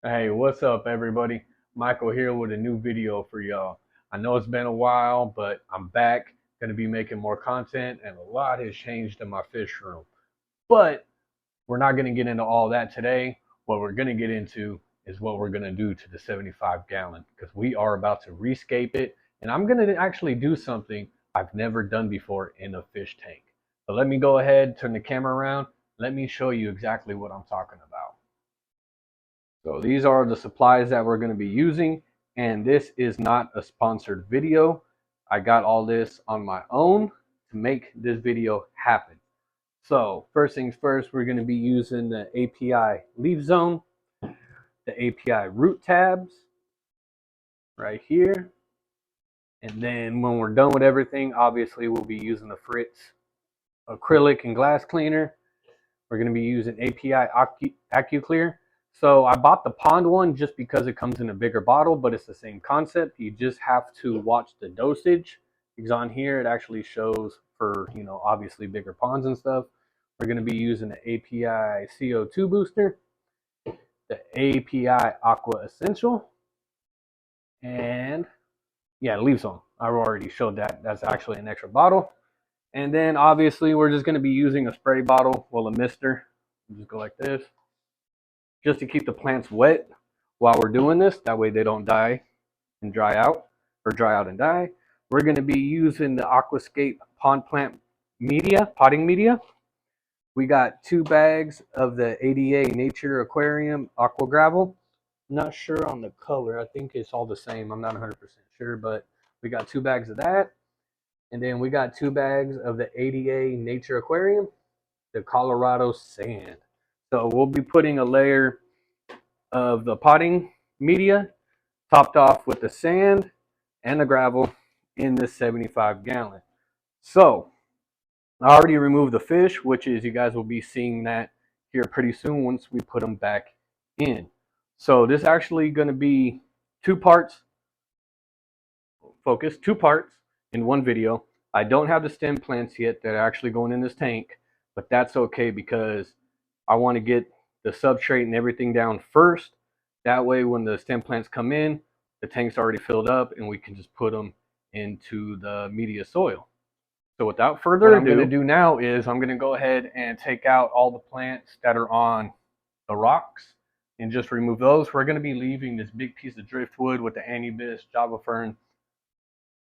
Hey, what's up, everybody? Michael here with a new video for y'all. I know it's been a while, but I'm back. Going to be making more content, and a lot has changed in my fish room. But we're not going to get into all that today. What we're going to get into is what we're going to do to the 75 gallon because we are about to rescape it, and I'm going to actually do something I've never done before in a fish tank. So let me go ahead, turn the camera around. Let me show you exactly what I'm talking about. So these are the supplies that we're going to be using, and this is not a sponsored video. I got all this on my own to make this video happen. So first things first, we're going to be using the API leaf zone, the API root tabs right here. And then when we're done with everything, obviously we'll be using the Fritz acrylic and glass cleaner. We're going to be using API AccuClear. So I bought the pond one just because it comes in a bigger bottle, but it's the same concept. You just have to watch the dosage because on here it actually shows for, obviously bigger ponds and stuff. We're going to be using the API CO2 booster, the API Aqua Essential, and yeah, leaf zone. I already showed that. That's actually an extra bottle. And then obviously we're just going to be using a spray bottle, well, a mister. Just go like this, just to keep the plants wet while we're doing this. That way they don't die and dry out, or dry out and die. We're going to be using the Aquascape pond plant media, potting media. We got 2 bags of the ADA Nature Aquarium Aqua Gravel. Not sure on the color. I think it's all the same. I'm not 100% sure, but we got 2 bags of that. And then we got 2 bags of the ADA Nature Aquarium, the Colorado Sand. So we'll be putting a layer of the potting media topped off with the sand and the gravel in this 75 gallon. So I already removed the fish, which is, you guys will be seeing that here pretty soon once we put them back in. So this is actually going to be 2 parts, focus, 2 parts in one video. I don't have the stem plants yet that are actually going in this tank, but that's okay because I want to get the substrate and everything down first. That way when the stem plants come in, the tank's already filled up and we can just put them into the media soil. So without further ado, what I'm going to do now is I'm going to go ahead and take out all the plants that are on the rocks and just remove those. We're going to be leaving this big piece of driftwood with the anubis, java fern.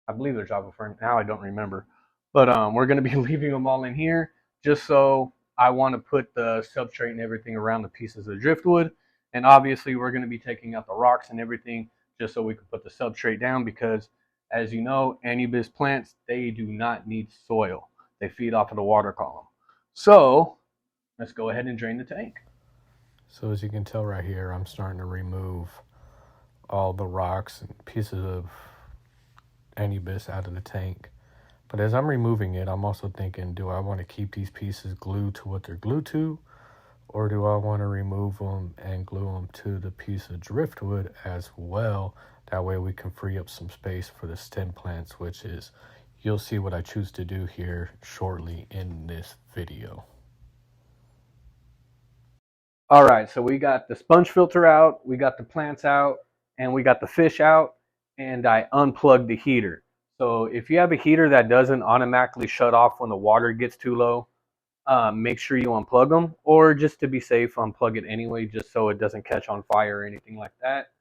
I believe they're java fern. Now I don't remember. But we're going to be leaving them all in here just so I want to put the substrate and everything around the pieces of driftwood. And obviously we're going to be taking out the rocks and everything just so we can put the substrate down because, as you know, anubis plants, they do not need soil. They feed off of the water column. So let's go ahead and drain the tank. So as you can tell right here, I'm starting to remove all the rocks and pieces of anubis out of the tank. But as I'm removing it, I'm also thinking, do I want to keep these pieces glued to what they're glued to? Or do I want to remove them and glue them to the piece of driftwood as well? That way we can free up some space for the stem plants, which is, you'll see what I choose to do here shortly in this video. All right, so we got the sponge filter out, we got the plants out, and we got the fish out, and I unplugged the heater. So if you have a heater that doesn't automatically shut off when the water gets too low, make sure you unplug them, or just to be safe, unplug it anyway, just so it doesn't catch on fire or anything like that.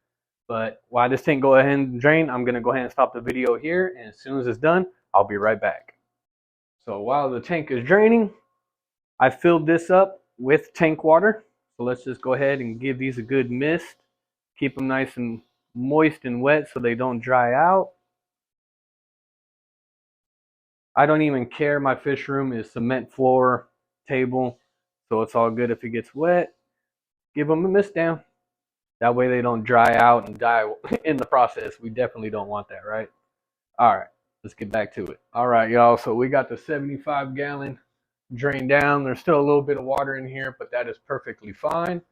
But while this tank go ahead and drain, I'm gonna go ahead and stop the video here, and as soon as it's done, I'll be right back. So while the tank is draining, I filled this up with tank water. So let's just go ahead and give these a good mist. Keep them nice and moist and wet so they don't dry out. I don't even care. My fish room is cement floor, table, so it's all good if it gets wet. Give them a mist down. That way they don't dry out and die in the process. We definitely don't want that, right? All right, let's get back to it. All right, y'all, so we got the 75 gallon drained down. There's still a little bit of water in here, but that is perfectly fine.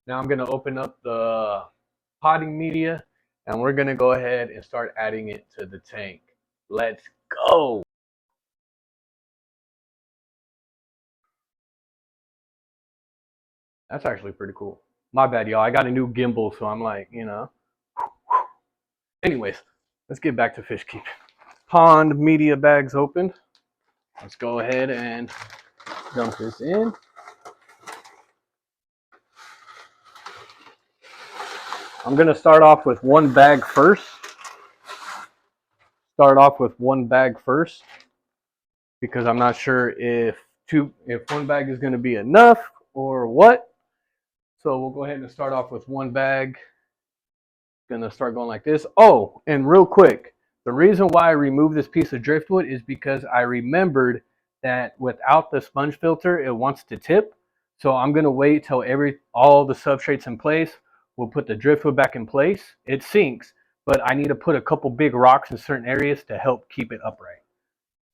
Now I'm gonna open up the potting media and we're gonna go ahead and start adding it to the tank. Let's go. That's actually pretty cool. My bad, y'all. I got a new gimbal, so I'm like, Anyways, let's get back to fish keeping. Pond media bags open. Let's go ahead and dump this in. I'm going to start off with one bag first. Because I'm not sure if one bag is going to be enough or what. So we'll go ahead and start off with one bag. Going to start going like this. Oh, and real quick, the reason why I removed this piece of driftwood is because I remembered that without the sponge filter, it wants to tip. So I'm going to wait till all the substrate's in place. We'll put the driftwood back in place. It sinks, but I need to put a couple big rocks in certain areas to help keep it upright.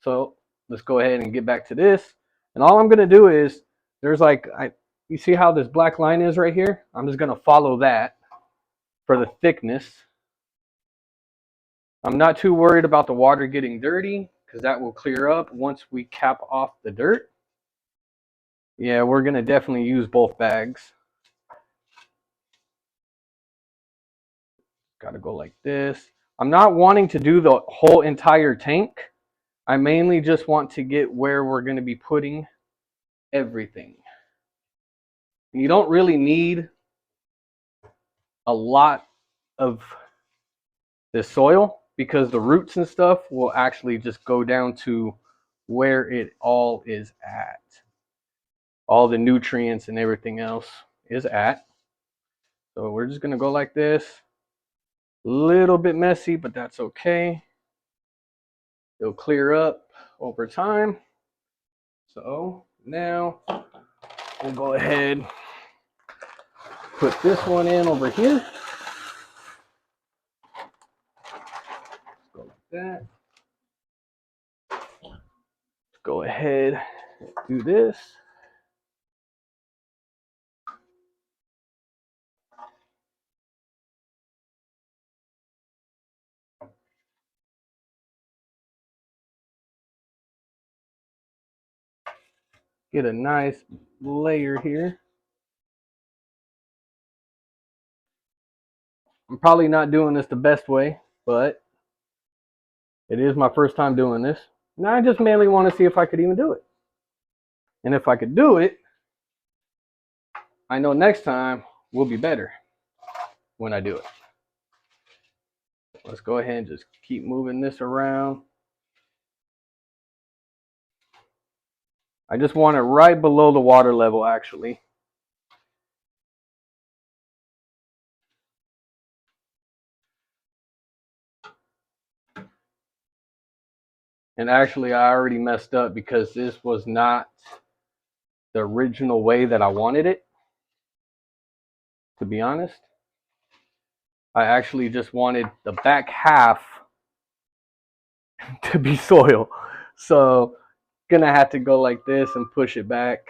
So let's go ahead and get back to this. And all I'm going to do is, you see how this black line is right here? I'm just going to follow that for the thickness. I'm not too worried about the water getting dirty because that will clear up once we cap off the dirt. Yeah, we're going to definitely use both bags. Got to go like this. I'm not wanting to do the whole entire tank. I mainly just want to get where we're going to be putting everything. You don't really need a lot of the soil because the roots and stuff will actually just go down to where it all is at. All the nutrients and everything else is at. So we're just gonna go like this. A little bit messy, but that's okay. It'll clear up over time. So now we'll go ahead, put this one in over here. Go like that. Go ahead and do this. Get a nice layer here. I'm probably not doing this the best way, but it is my first time doing this. And I just mainly want to see if I could even do it. And if I could do it, I know next time will be better when I do it. Let's go ahead and just keep moving this around. I just want it right below the water level, actually. And actually, I already messed up because this was not the original way that I wanted it, to be honest. I actually just wanted the back half to be soil. So, gonna have to go like this and push it back.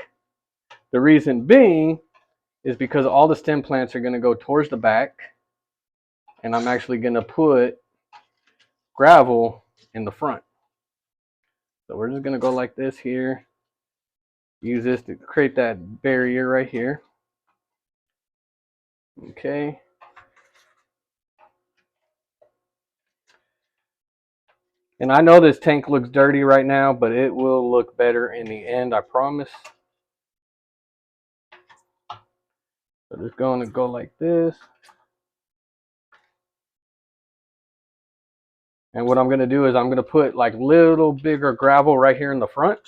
The reason being is because all the stem plants are gonna go towards the back, and I'm actually gonna put gravel in the front. So we're just gonna go like this here. Use this to create that barrier right here. Okay. And I know this tank looks dirty right now, but it will look better in the end, I promise. So just going to go like this. And what I'm going to do is I'm going to put like little bigger gravel right here in the front.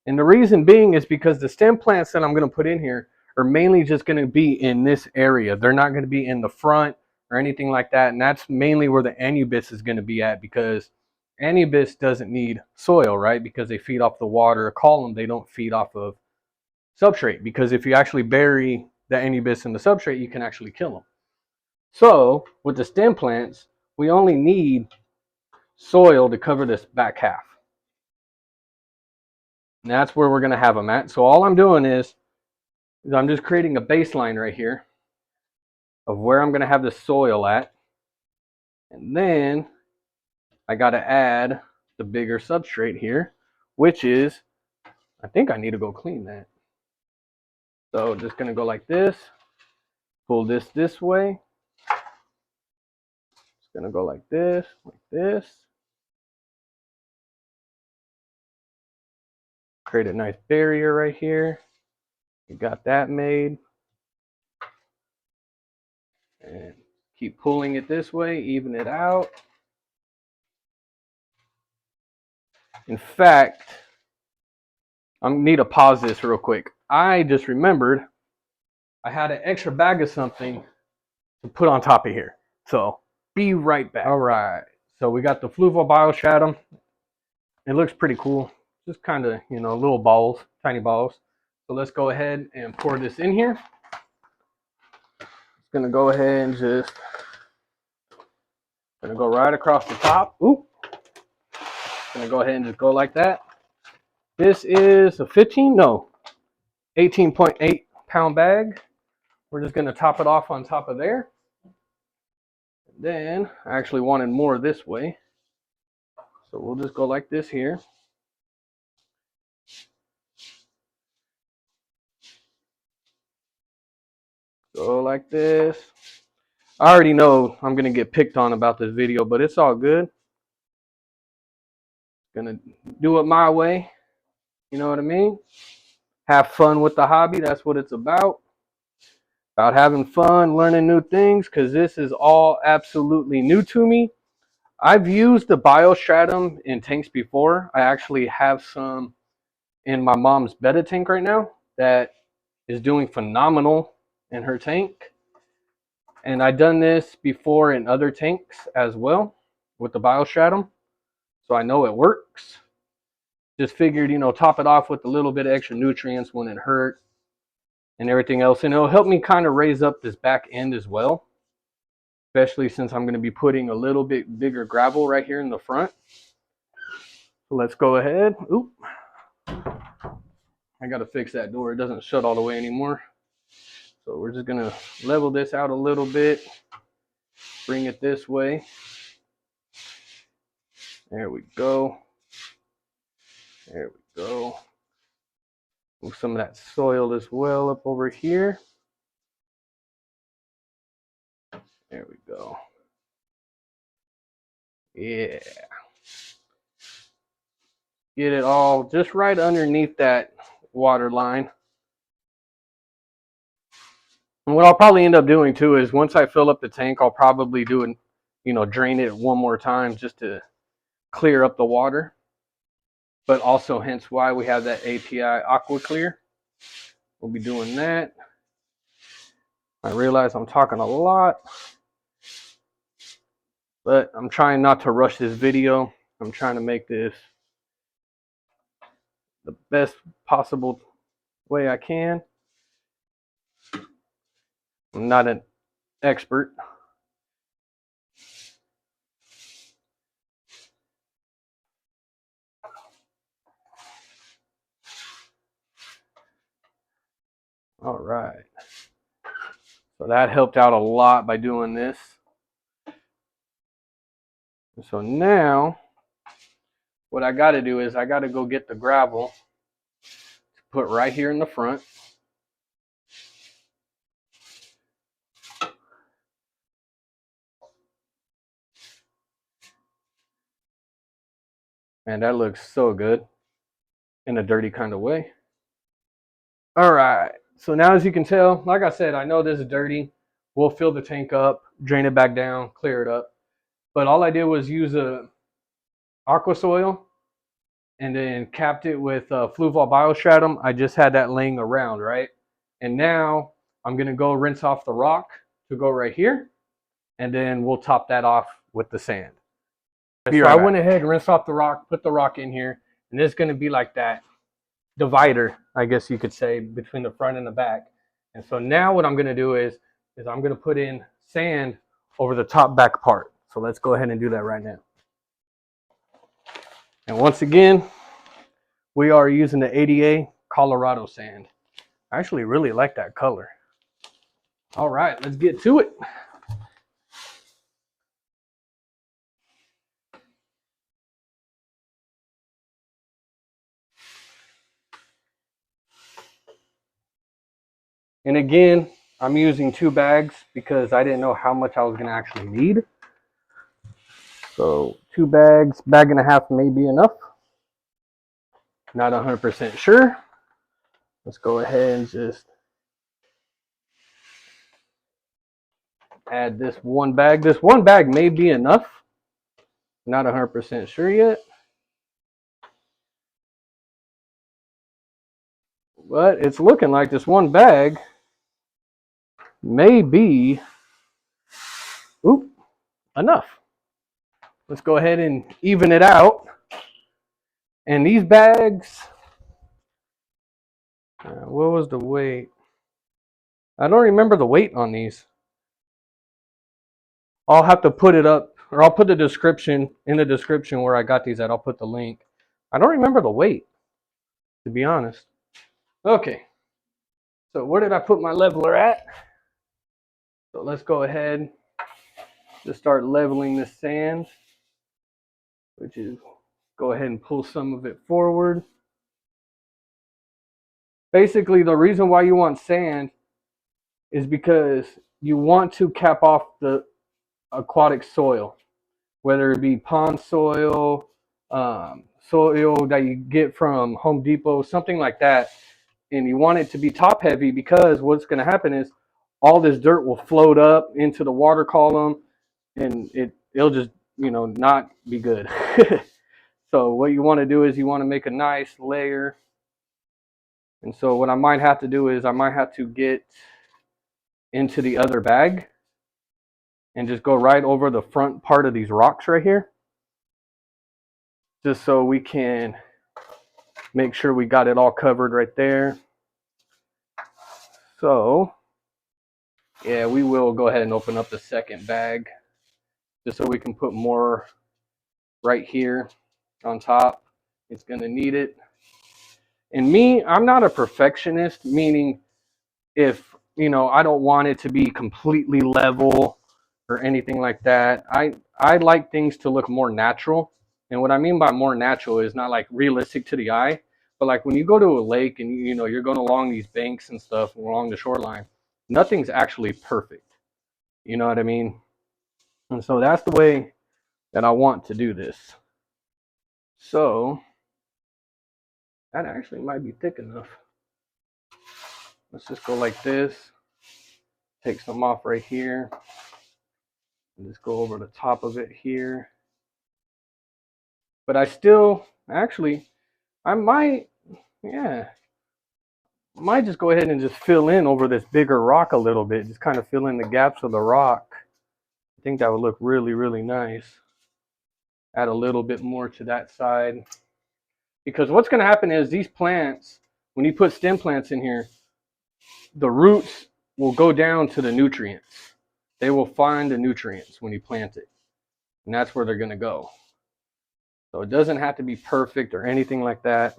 And the reason being is because the stem plants that I'm going to put in here are mainly just going to be in this area. They're not going to be in the front or anything like that. And that's mainly where the anubis is going to be at, because anubis doesn't need soil, right? Because they feed off the water column. They don't feed off of substrate, because if you actually bury the anubis in the substrate, you can actually kill them. So with the stem plants, we only need soil to cover this back half. And that's where we're going to have them at. So all I'm doing is I'm just creating a baseline right here of where I'm going to have the soil at. And then I got to add the bigger substrate here, which is, I think I need to go clean that. So just going to go like this. pull this way. It's gonna go like this, like this. Create a nice barrier right here. We got that made. And keep pulling it this way, even it out. In fact, I need to pause this real quick. I just remembered I had an extra bag of something to put on top of here. So be right back. All right. So we got the fluval biostratum. It looks pretty cool. Just kind of, little balls, tiny balls. So let's go ahead and pour this in here. It's gonna go ahead and just gonna go right across the top. Oop. Gonna go ahead and just go like that. This is a 18.8 pound bag. We're just gonna top it off on top of there. Then I actually wanted more this way. So we'll just go like this here. Go like this. I already know I'm gonna get picked on about this video, but it's all good. Gonna do it my way. You know what I mean? Have fun with the hobby. That's what it's about. About having fun, learning new things, because this is all absolutely new to me. I've used the biostratum in tanks before. I actually have some in my mom's betta tank right now that is doing phenomenal in her tank. And I've done this before in other tanks as well with the biostratum. So I know it works. Just figured, top it off with a little bit of extra nutrients when it hurt and everything else. And it'll help me kind of raise up this back end as well, especially since I'm going to be putting a little bit bigger gravel right here in the front. So let's go ahead. Oop. I got to fix that door. It doesn't shut all the way anymore. So we're just going to level this out a little bit. Bring it this way. There we go. There we go. Move some of that soil as well up over here. There we go. Yeah. Get it all just right underneath that water line. And what I'll probably end up doing too is once I fill up the tank, I'll probably do it, drain it one more time just to clear up the water. But also hence why we have that API Aqua Clear. We'll be doing that. I realize I'm talking a lot, but I'm trying not to rush this video. I'm trying to make this the best possible way I can. I'm not an expert. All right. So that helped out a lot by doing this. So now what I got to do is I got to go get the gravel to put right here in the front. And that looks so good in a dirty kind of way. All right. So now as you can tell, like I said, I know this is dirty. We'll fill the tank up, drain it back down, clear it up. But all I did was use a aqua soil and then capped it with fluval biostratum. I just had that laying around, right? And now I'm going to go rinse off the rock to go right here. And then we'll top that off with the sand. So I went ahead and rinsed off the rock, put the rock in here. And it's going to be like that divider, I guess you could say, between the front and the back. And so now what I'm going to do is I'm going to put in sand over the top back part. So let's go ahead and do that right now. And once again, we are using the ADA Colorado sand. I actually really like that color. All right, let's get to it. And again, I'm using 2 bags because I didn't know how much I was going to actually need. So 2 bags, bag and a half may be enough. Not 100% sure. Let's go ahead and just add this 1 bag. This 1 bag may be enough. Not 100% sure yet. But it's looking like this 1 bag may be enough. Let's go ahead and even it out. And these bags, what was the weight? I don't remember the weight on these. I'll have to put it up, or I'll put the description in the description where I got these at. I'll put the link. I don't remember the weight, to be honest. Okay, so where did I put my leveler at? So let's go ahead, just start leveling this sand, which is, go ahead and pull some of it forward. Basically, the reason why you want sand is because you want to cap off the aquatic soil, whether it be pond soil, soil that you get from Home Depot, something like that. And you want it to be top heavy because what's going to happen is all this dirt will float up into the water column and it'll just, not be good. So what you want to do is you want to make a nice layer. And so what I might have to do is I might have to get into the other bag and just go right over the front part of these rocks right here, just so we can make sure we got it all covered right there. So yeah, we will go ahead and open up the second bag just so we can put more right here on top. It's going to need it. And me, I'm not a perfectionist, meaning if, I don't want it to be completely level or anything like that. I like things to look more natural. And what I mean by more natural is not like realistic to the eye, but like when you go to a lake and you're going along these banks and stuff along the shoreline, nothing's actually perfect. You know what I mean? And so that's the way that I want to do this. So that actually might be thick enough. Let's just go like this. Take some off right here. And just go over the top of it here. But I still, actually, I might just go ahead and just fill in over this bigger rock a little bit. Just kind of fill in the gaps of the rock. I think that would look really, really nice. Add a little bit more to that side. Because what's going to happen is these plants, when you put stem plants in here, the roots will go down to the nutrients. They will find the nutrients when you plant it. And that's where they're going to go. So it doesn't have to be perfect or anything like that.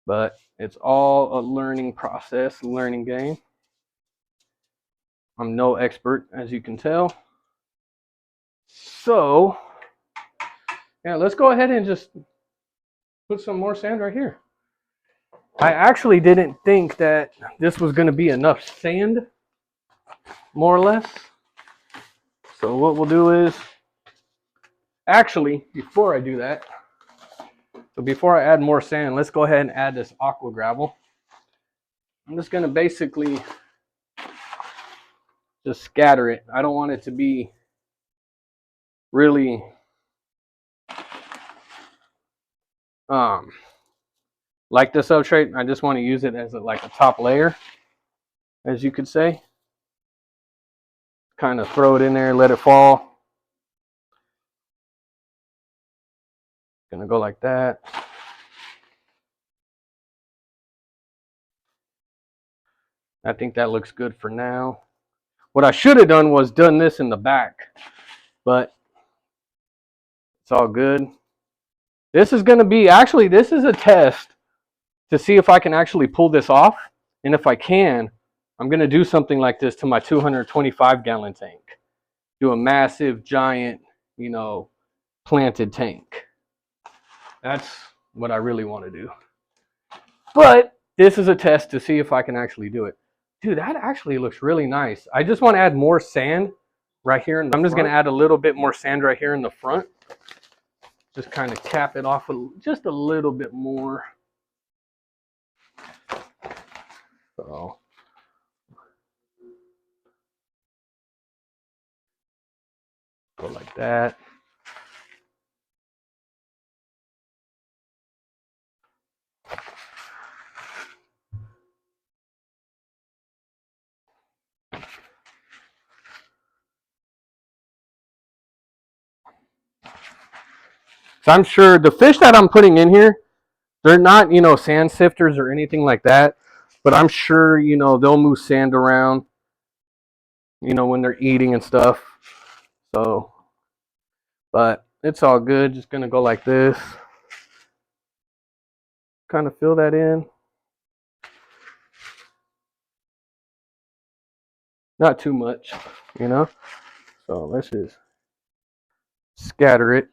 But it's all a learning process, learning game. I'm no expert, as you can tell. So, yeah, let's go ahead and just put some more sand right here. I actually didn't think that this was going to be enough sand, more or less. So what we'll do is, actually, before I do that, so before I add more sand, let's go ahead and add this aqua gravel. I'm just going to basically just scatter it. I don't want it to be really like the substrate. I just want to use it as like a top layer, as you could say. Kind of throw it in there, let it fall. Gonna go like that. I think that looks good for now. What I should have done was done this in the back, but it's all good. This is going to be, actually, this is a test to see if I can actually pull this off. And if I can, I'm going to do something like this to my 225-gallon tank. Do a massive, giant, planted tank. That's what I really want to do. But This is a test to see if I can actually do it. Dude, that actually looks really nice. I just want to add more sand right here. I'm just going to add a little bit more sand right here in the front. Just kind of cap it off just a little bit more. So go like that. So I'm sure the fish that I'm putting in here, they're not, sand sifters or anything like that. But I'm sure, they'll move sand around, when they're eating and stuff. So, but it's all good. Just going to go like this. Kind of fill that in. Not too much, So let's just scatter it.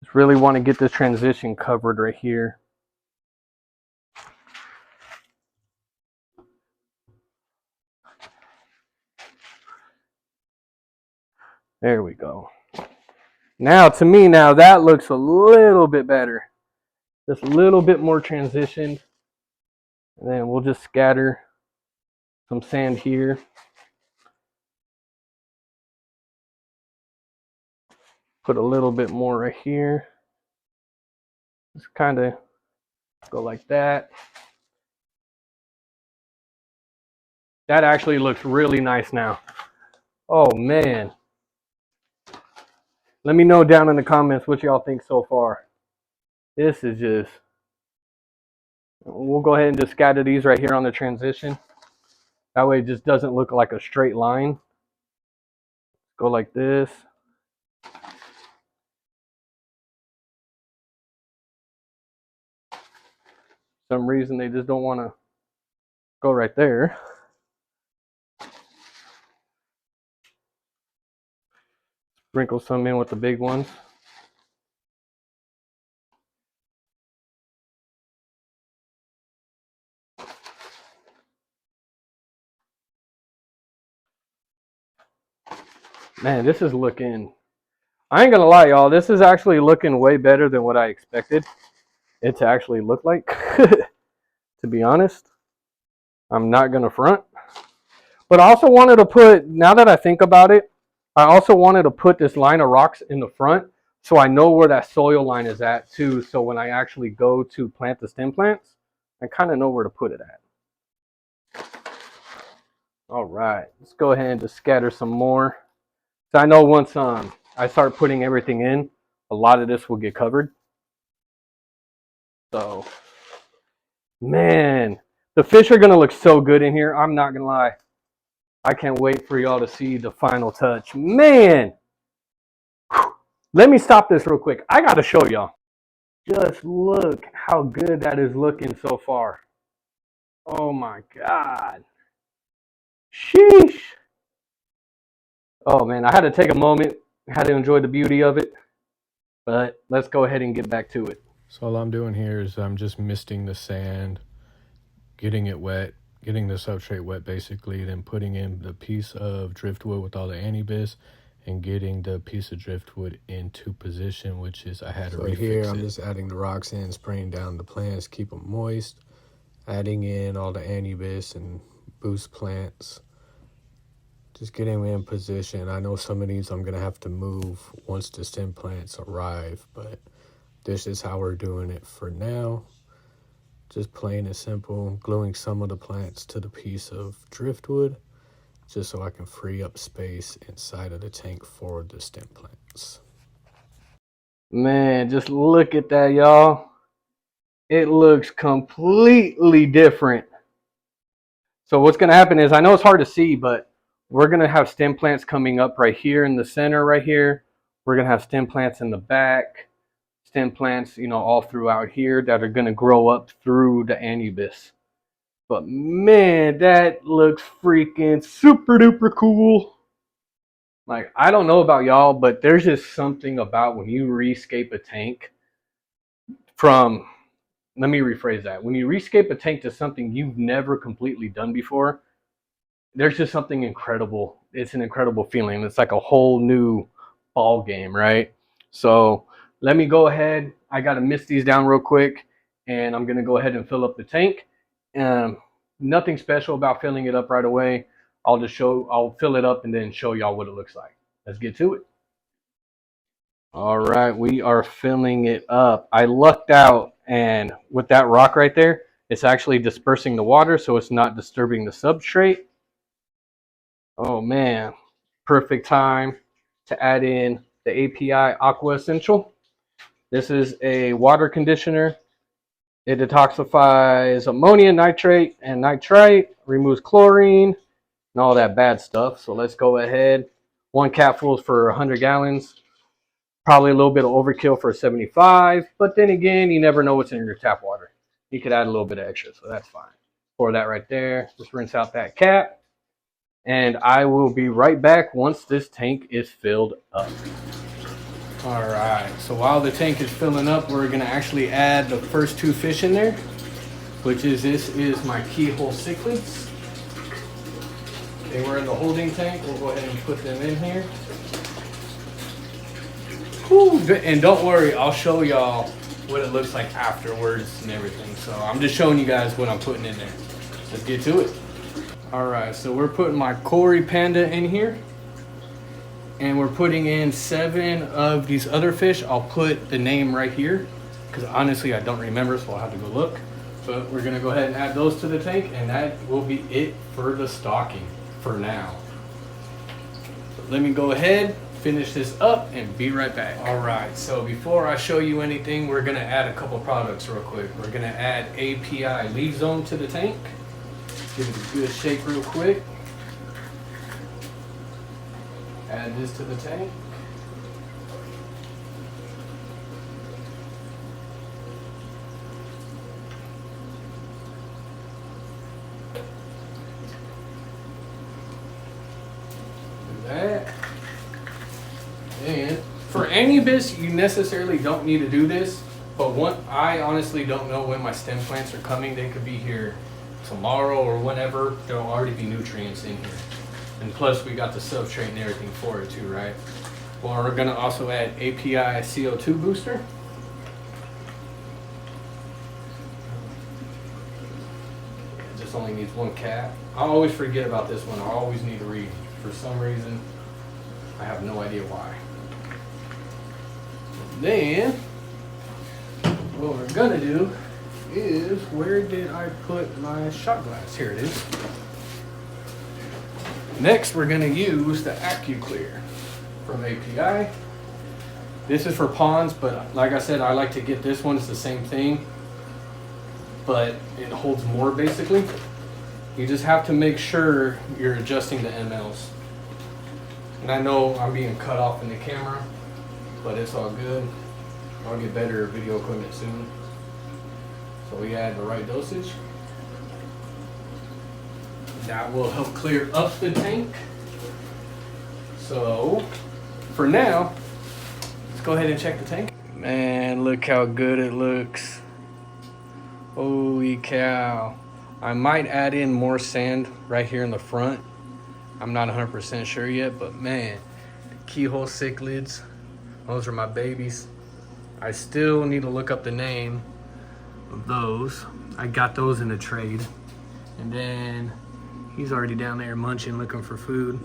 Just really want to get this transition covered right here. There we go. Now, to me, that looks a little bit better. Just a little bit more transitioned. And then we'll just scatter some sand here. Put a little bit more right here. Just kind of go like that. That actually looks really nice now. Oh, man. Let me know down in the comments what y'all think so far. This is just... We'll go ahead and just scatter these right here on the transition. That way it just doesn't look like a straight line. Go like this. For some reason they just don't want to go right there. Sprinkle some in with the big ones. Man, this is looking... I ain't gonna lie, y'all. This is actually looking way better than what I expected it to actually look like. To be honest, I'm not gonna front. But I also wanted to put, now that I think about it, I also wanted to put this line of rocks in the front so I know where that soil line is at too. So when I actually go to plant the stem plants, I kind of know where to put it at. All right, let's go ahead and just scatter some more. So I know once I start putting everything in, a lot of this will get covered. So, man, the fish are gonna look so good in here. I'm not gonna lie. I can't wait for y'all to see the final touch. Man, let me stop this real quick. I gotta show y'all. Just look how good that is looking so far. Oh my God. Sheesh. Oh man, I had to take a moment. I had to enjoy the beauty of it. But let's go ahead and get back to it. So all I'm doing here is I'm just misting the sand, getting it wet, getting the substrate wet basically, then putting in the piece of driftwood with all the anibis and getting the piece of driftwood into position, which is I had to refix here, I'm just adding the rocks in, spraying down the plants, keep them moist, adding in all the anibis and Buce Plants. Just getting in position. I know some of these I'm going to have to move once the stem plants arrive, but this is how we're doing it for now. Just plain and simple, gluing some of the plants to the piece of driftwood, just so I can free up space inside of the tank for the stem plants. Man, just look at that, y'all. It looks completely different. So what's going to happen is, I know it's hard to see, but we're going to have stem plants coming up right here in the center right here. We're going to have stem plants in the back, stem plants, all throughout here that are going to grow up through the anibis. But man, that looks freaking super duper cool. Like, I don't know about y'all, but there's just something about when you rescape a tank from, let me rephrase that. When you rescape a tank to something you've never completely done before, there's just something incredible. It's an incredible feeling. It's like a whole new ball game, right? So let me go ahead. I got to mist these down real quick, and I'm going to go ahead and fill up the tank. Um, Nothing special about filling it up right away. I'll fill it up and then show y'all what it looks like. Let's get to it. All right, we are filling it up. I lucked out, and with that rock right there, it's actually dispersing the water, so it's not disturbing the substrate. Oh man, perfect time to add in the API Aqua Essential. This is a water conditioner. It detoxifies ammonium nitrate and nitrite, removes chlorine and all that bad stuff. So let's go ahead. 1 capful for 100 gallons. Probably a little bit of overkill for 75, but then again, you never know what's in your tap water. You could add a little bit of extra, so that's fine. Pour that right there. Just rinse out that cap. And I will be right back once this tank is filled up. All right, so while the tank is filling up, we're gonna actually add the first 2 fish in there, which is, this is my keyhole cichlids. They were in the holding tank. We'll go ahead and put them in here. Whew, and don't worry, I'll show y'all what it looks like afterwards and everything. So I'm just showing you guys what I'm putting in there. Let's get to it. All right, so we're putting my Cory Panda in here. And we're putting in 7 of these other fish. I'll put the name right here, because honestly, I don't remember, so I'll have to go look. But we're gonna go ahead and add those to the tank, and that will be it for the stocking for now. So let me go ahead, finish this up, and be right back. All right, so before I show you anything, we're gonna add a couple products real quick. We're gonna add API Leaf Zone to the tank. Give it a good shake real quick. Add this to the tank. Do that. And for Anubis, you necessarily don't need to do this, but I honestly don't know when my stem plants are coming. They could be here tomorrow or whenever. There'll already be nutrients in here. And plus we got the substrate and everything for it too, right? Well, we're gonna also add API CO2 booster. It just only needs 1 cap. I always forget about this one. I always need to read. For some reason, I have no idea why. Then, what we're gonna do is, where did I put my shot glass? Here it is. Next, we're going to use the AccuClear from API. This is for ponds, but like I said, I like to get this one. It's the same thing, but it holds more basically. You just have to make sure you're adjusting the mLs. And I know I'm being cut off in the camera, but it's all good. I'll get better video equipment soon. So we add the right dosage. That will help clear up the tank. So for now, let's go ahead and check the tank. Man, look how good it looks. Holy cow. I might add in more sand right here in the front. I'm not 100% sure yet, but man, the keyhole cichlids, those are my babies. I still need to look up the name of those. I got those in a trade. And then he's already down there munching, looking for food.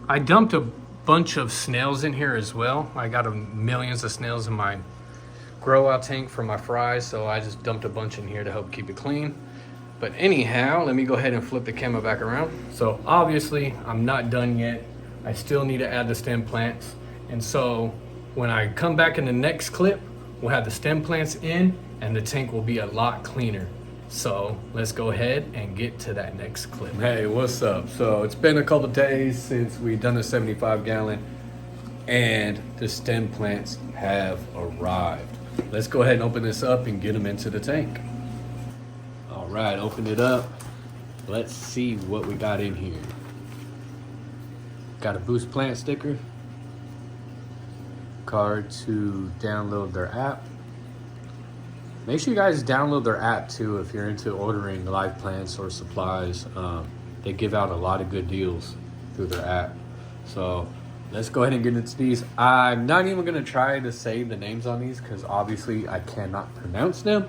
I dumped a bunch of snails in here as well. I got millions of snails in my grow out tank for my fries, so I just dumped a bunch in here to help keep it clean. But anyhow, let me go ahead and flip the camera back around. So obviously I'm not done yet. I still need to add the stem plants. And so when I come back in the next clip, we'll have the stem plants in and the tank will be a lot cleaner. So let's go ahead and get to that next clip. Hey, what's up? So it's been a couple days since we've done the 75 gallon and the stem plants have arrived. Let's go ahead and open this up and get them into the tank. All right, open it up. Let's see what we got in here. got a Buce Plant sticker, card to download their app. Make sure you guys download their app too if you're into ordering live plants or supplies. They give out a lot of good deals through their app. So let's go ahead and get into these. I'm not even going to try to say the names on these because obviously I cannot pronounce them.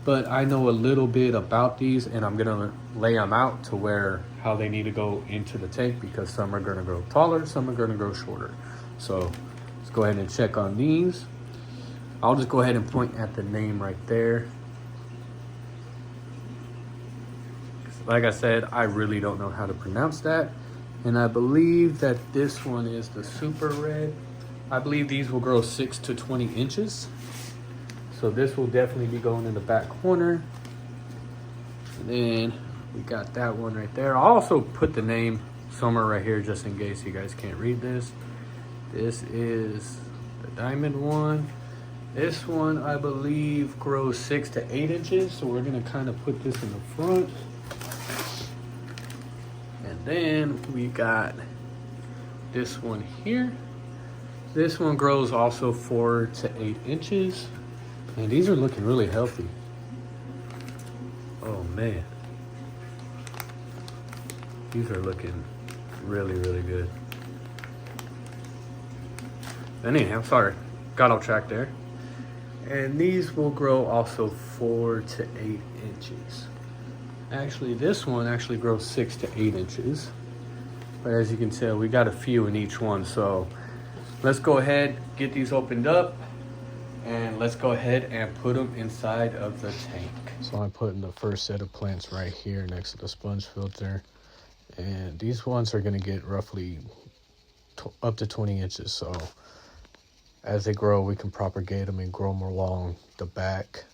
But I know a little bit about these, and I'm going to lay them out to where how they need to go into the tank, because some are going to grow taller, some are going to grow shorter. So let's go ahead and check on these. I'll just go ahead and point at the name right there. Like I said, I really don't know how to pronounce that. And I believe that this one is the Super Red. I believe these will grow 6 to 20 inches. So this will definitely be going in the back corner. And then we got that one right there. I'll also put the name somewhere right here just in case you guys can't read this. This is the diamond one. This one, I believe, grows 6 to 8 inches. So we're gonna kind of put this in the front. And then we got this one here. This one grows also 4 to 8 inches. And these are looking really healthy. Oh man. These are looking really, really good. Anyhow, sorry, got off track there. And these will grow also 4 to 8 inches. Actually, this one actually grows 6 to 8 inches. But as you can tell, we got a few in each one. So let's go ahead, get these opened up, and let's go ahead and put them inside of the tank. So I'm putting the first set of plants right here next to the sponge filter. And these ones are gonna get roughly up to 20 inches. So as they grow, we can propagate them and grow them along the back.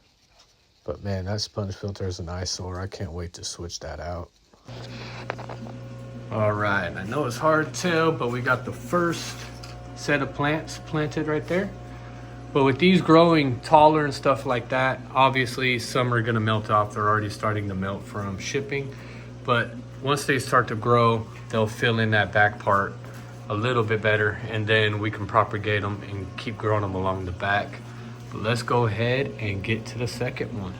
But man, that sponge filter is an eyesore. I can't wait to switch that out. All right, I know it's hard to tell, but we got the first set of plants planted right there. But with these growing taller and stuff like that, obviously some are gonna melt off. They're already starting to melt from shipping. But once they start to grow, they'll fill in that back part a little bit better, and then we can propagate them and keep growing them along the back. But let's go ahead and get to the second one.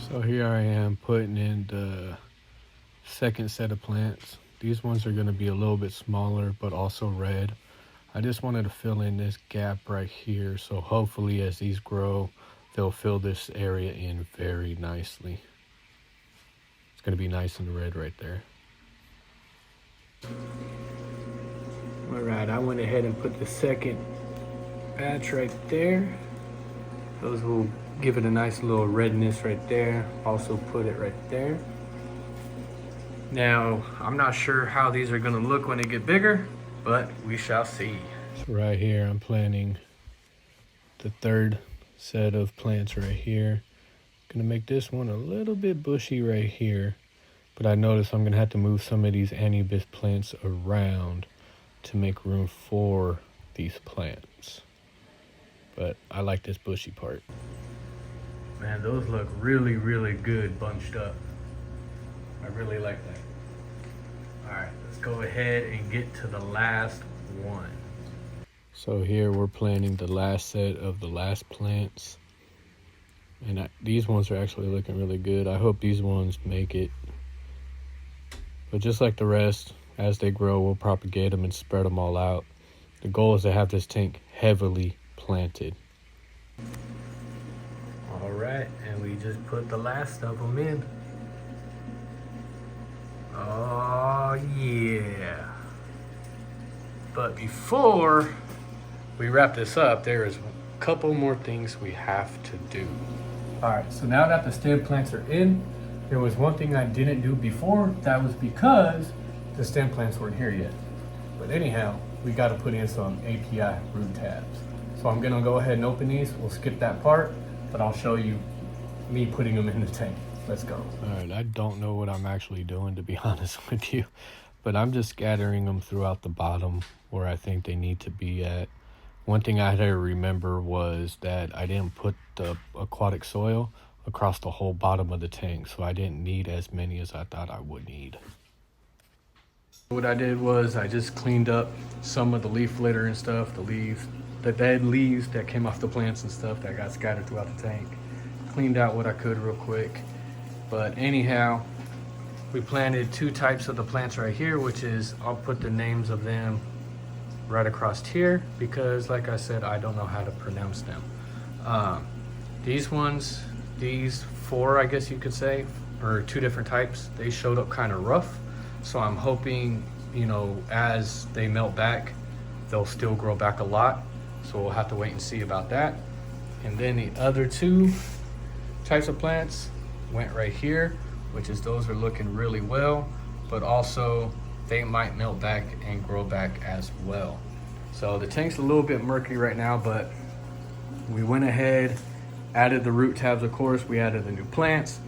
So here I am putting in the second set of plants. These ones are gonna be a little bit smaller, but also red. I just wanted to fill in this gap right here. So hopefully as these grow, they'll fill this area in very nicely. It's gonna be nice and red right there. All right, I went ahead and put the second batch right there. Those will give it a nice little redness right there. Also put it right there. Now, I'm not sure how these are gonna look when they get bigger, but we shall see. So right here, I'm planting the third set of plants right here. Gonna make this one a little bit bushy right here, but I notice I'm gonna have to move some of these anubis plants around to make room for these plants. But I like this bushy part. Man, those look really, really good bunched up. I really like that. All right, let's go ahead and get to the last one. So here we're planting the last set of the last plants. And these ones are actually looking really good. I hope these ones make it. But just like the rest, as they grow, we'll propagate them and spread them all out. The goal is to have this tank heavily planted. All right, and we just put the last of them in. Oh yeah. But before we wrap this up, there is a couple more things we have to do. All right, so now that the stem plants are in, there was one thing I didn't do before. That was because the stem plants weren't here yet. But anyhow, we got to put in some API root tabs. So I'm gonna go ahead and open these. We'll skip that part, but I'll show you me putting them in the tank. Let's go. All right, I don't know what I'm actually doing, to be honest with you, but I'm just scattering them throughout the bottom where I think they need to be at. One thing I had to remember was that I didn't put the aquatic soil across the whole bottom of the tank, so I didn't need as many as I thought I would need. What I did was I just cleaned up some of the leaf litter and stuff, the leaves, the dead leaves that came off the plants and stuff that got scattered throughout the tank. Cleaned out what I could real quick. But anyhow, we planted 2 types of the plants right here, which is, I'll put the names of them right across here because like I said, I don't know how to pronounce them. These ones, these 4, I guess you could say, or 2 different types, they showed up kind of rough. So I'm hoping, you know, as they melt back, they'll still grow back a lot. So we'll have to wait and see about that. And then the other 2 types of plants went right here, which is those are looking really well, but also they might melt back and grow back as well. So the tank's a little bit murky right now, but we went ahead, added the root tabs, of course, we added the new plants.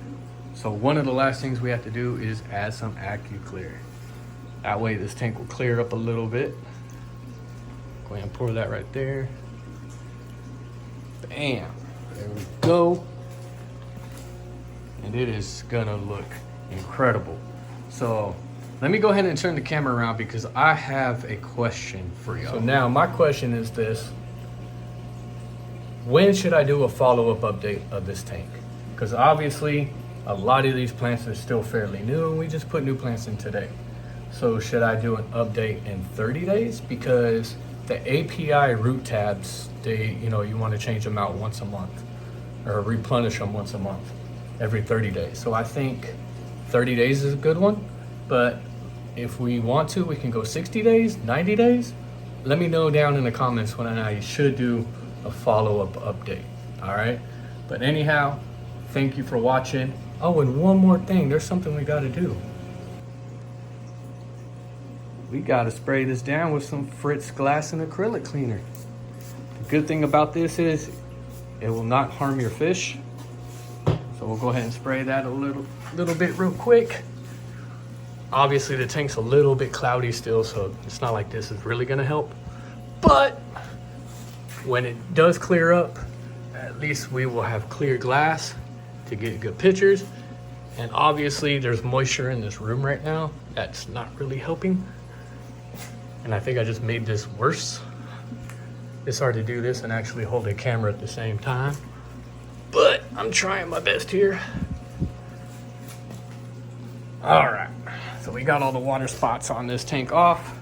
So one of the last things we have to do is add some AccuClear. That way this tank will clear up a little bit. Go ahead and pour that right there. Bam, there we go. And it is gonna look incredible. So let me go ahead and turn the camera around because I have a question for y'all. So now my question is this: when should I do a follow-up update of this tank? Because obviously a lot of these plants are still fairly new and we just put new plants in today. So should I do an update in 30 days? Because the API root tabs, they, you know, you want to change them out once a month or replenish them once a month, every 30 days. So I think 30 days is a good one, but if we want to, we can go 60 days, 90 days. Let me know down in the comments when I should do a follow-up update, all right? But anyhow, thank you for watching. Oh, and one more thing, there's something we gotta do. We gotta spray this down with some Fritz glass and acrylic cleaner. The good thing about this is it will not harm your fish. So we'll go ahead and spray that a little bit real quick. Obviously the tank's a little bit cloudy still, so it's not like this is really gonna help. But when it does clear up, at least we will have clear glass to get good pictures. And obviously there's moisture in this room right now. That's not really helping. And I think I just made this worse. It's hard to do this and actually hold a camera at the same time. But I'm trying my best here. All right, so we got all the water spots on this tank off.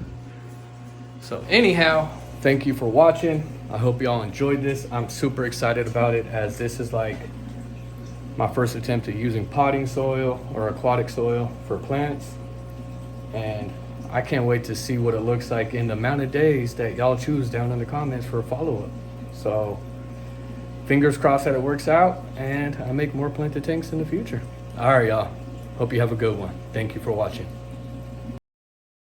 So anyhow, thank you for watching. I hope y'all enjoyed this. I'm super excited about it as this is like my first attempt at using potting soil or aquatic soil for plants. And I can't wait to see what it looks like in the amount of days that y'all choose down in the comments for a follow-up. So fingers crossed that it works out and I make more planted tanks in the future. All right, y'all. Hope you have a good one. Thank you for watching.